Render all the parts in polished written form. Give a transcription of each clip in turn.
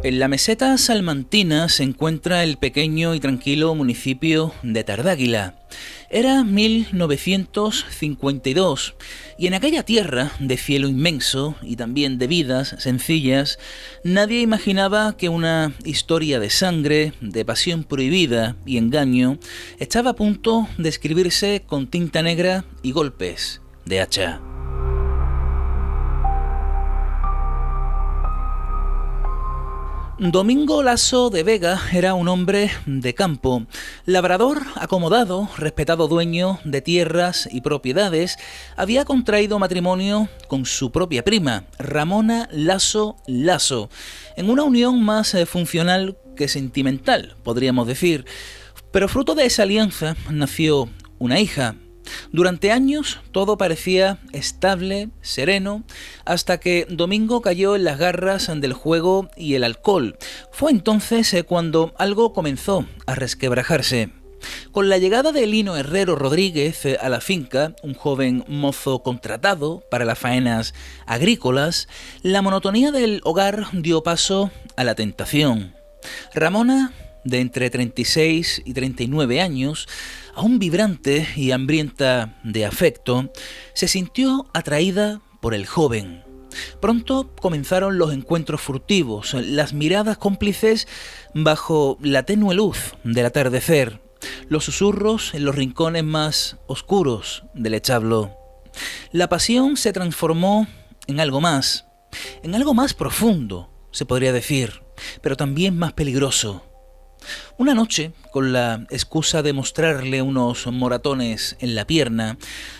En la meseta salmantina se encuentra el pequeño y tranquilo municipio de Tardáguila. Era 1952 y en aquella tierra de cielo inmenso y también de vidas sencillas, nadie imaginaba que una historia de sangre, de pasión prohibida y engaño estaba a punto de escribirse con tinta negra y golpes de hacha. Domingo Laso de Vega era un hombre de campo, labrador acomodado, respetado dueño de tierras y propiedades. Había contraído matrimonio con su propia prima, Ramona Laso Laso, en una unión más funcional que sentimental, podríamos decir. Pero fruto de esa alianza nació una hija. Durante años todo parecía estable, sereno, hasta que Domingo cayó en las garras del juego y el alcohol. Fue entonces cuando algo comenzó a resquebrajarse. Con la llegada de Lino Herrero Rodríguez a la finca, un joven mozo contratado para las faenas agrícolas, la monotonía del hogar dio paso a la tentación. Ramona, de entre 36 y 39 años, aún vibrante y hambrienta de afecto, se sintió atraída por el joven. Pronto comenzaron los encuentros furtivos, las miradas cómplices bajo la tenue luz del atardecer, los susurros en los rincones más oscuros del establo. La pasión se transformó en algo más profundo, se podría decir, pero también más peligroso. Una noche, con la excusa de mostrarle unos moratones en la pierna,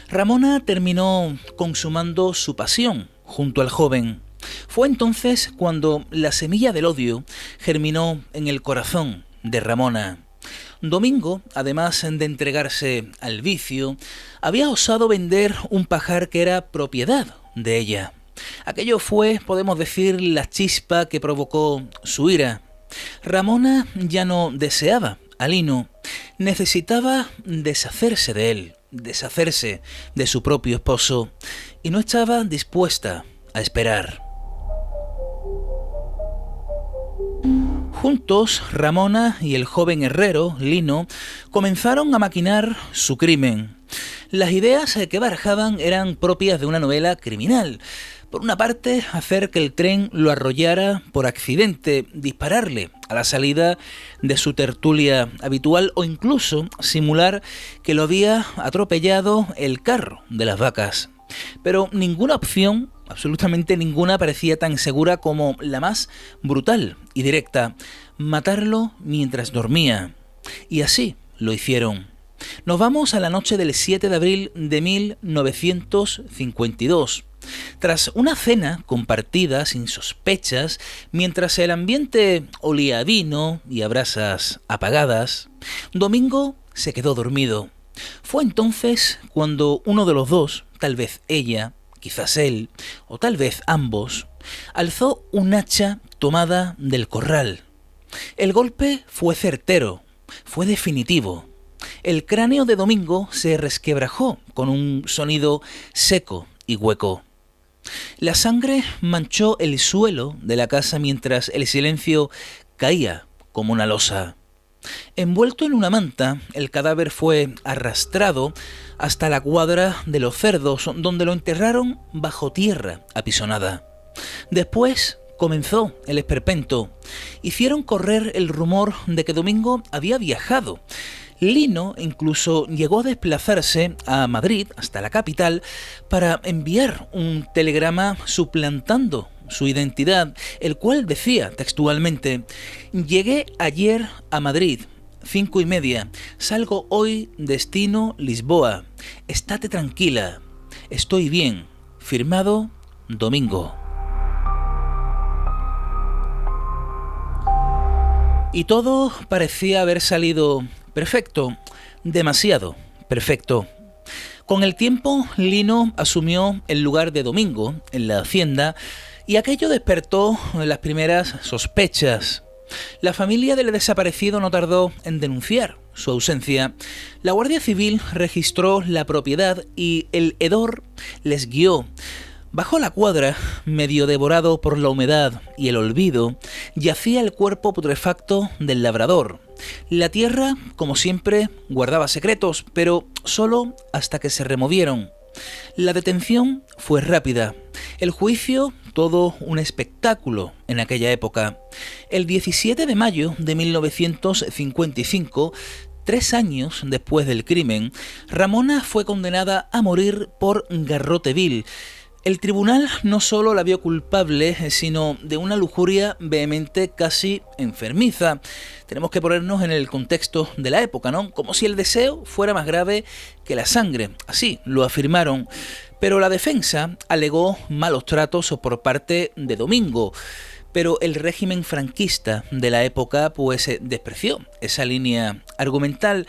Ramona terminó consumando su pasión junto al joven. Fue entonces cuando la semilla del odio germinó en el corazón de Ramona. Domingo, además de entregarse al vicio, había osado vender un pajar que era propiedad de ella. Aquello fue, podemos decir, la chispa que provocó su ira. Ramona ya no deseaba a Lino, necesitaba deshacerse de él, deshacerse de su propio esposo, y no estaba dispuesta a esperar. Juntos, Ramona y el joven herrero, Lino, comenzaron a maquinar su crimen. Las ideas que barajaban eran propias de una novela criminal. Por una parte, hacer que el tren lo arrollara por accidente, dispararle a la salida de su tertulia habitual o incluso simular que lo había atropellado el carro de las vacas. Pero ninguna opción, absolutamente ninguna, parecía tan segura como la más brutal y directa: matarlo mientras dormía. Y así lo hicieron. Nos vamos a la noche del 7 de abril de 1952. Tras una cena compartida sin sospechas, mientras el ambiente olía a vino y a brasas apagadas, Domingo se quedó dormido. Fue entonces cuando uno de los dos, tal vez ella, quizás él, o tal vez ambos, alzó un hacha tomada del corral. El golpe fue certero, fue definitivo. El cráneo de Domingo se resquebrajó con un sonido seco y hueco. La sangre manchó el suelo de la casa mientras el silencio caía como una losa. Envuelto en una manta, el cadáver fue arrastrado hasta la cuadra de los cerdos, donde lo enterraron bajo tierra apisonada. Después comenzó el esperpento. Hicieron correr el rumor de que Domingo había viajado. Lino incluso llegó a desplazarse a Madrid, hasta la capital, para enviar un telegrama suplantando su identidad, el cual decía textualmente: «Llegué ayer a Madrid, 5:30, salgo hoy, destino Lisboa. Estate tranquila, estoy bien. Firmado Domingo». Y todo parecía haber salido perfecto, demasiado perfecto. Con el tiempo, Lino asumió el lugar de Domingo en la hacienda y aquello despertó las primeras sospechas. La familia del desaparecido no tardó en denunciar su ausencia. La Guardia Civil registró la propiedad y el hedor les guió. Bajo la cuadra, medio devorado por la humedad y el olvido, yacía el cuerpo putrefacto del labrador. La tierra, como siempre, guardaba secretos, pero solo hasta que se removieron. La detención fue rápida. El juicio, todo un espectáculo en aquella época. El 17 de mayo de 1955, 3 años después del crimen, Ramona fue condenada a morir por garrote vil. El tribunal no solo la vio culpable, sino de una lujuria vehemente casi enfermiza. Tenemos que ponernos en el contexto de la época, ¿no? Como si el deseo fuera más grave que la sangre. Así lo afirmaron. Pero la defensa alegó malos tratos por parte de Domingo. Pero el régimen franquista de la época despreció esa línea argumental,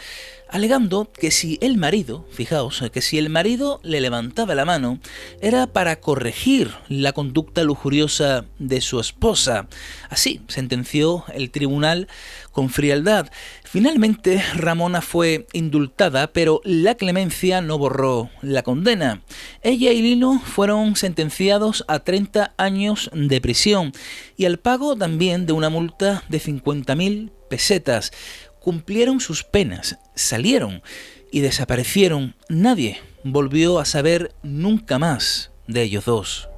alegando que si el marido, fijaos, que si el marido le levantaba la mano, era para corregir la conducta lujuriosa de su esposa. Así sentenció el tribunal con frialdad. Finalmente, Ramona fue indultada, pero la clemencia no borró la condena. Ella y Lino fueron sentenciados a 30 años de prisión y al pago también de una multa de 50.000 pesetas. Cumplieron sus penas, salieron y desaparecieron. Nadie volvió a saber nunca más de ellos dos.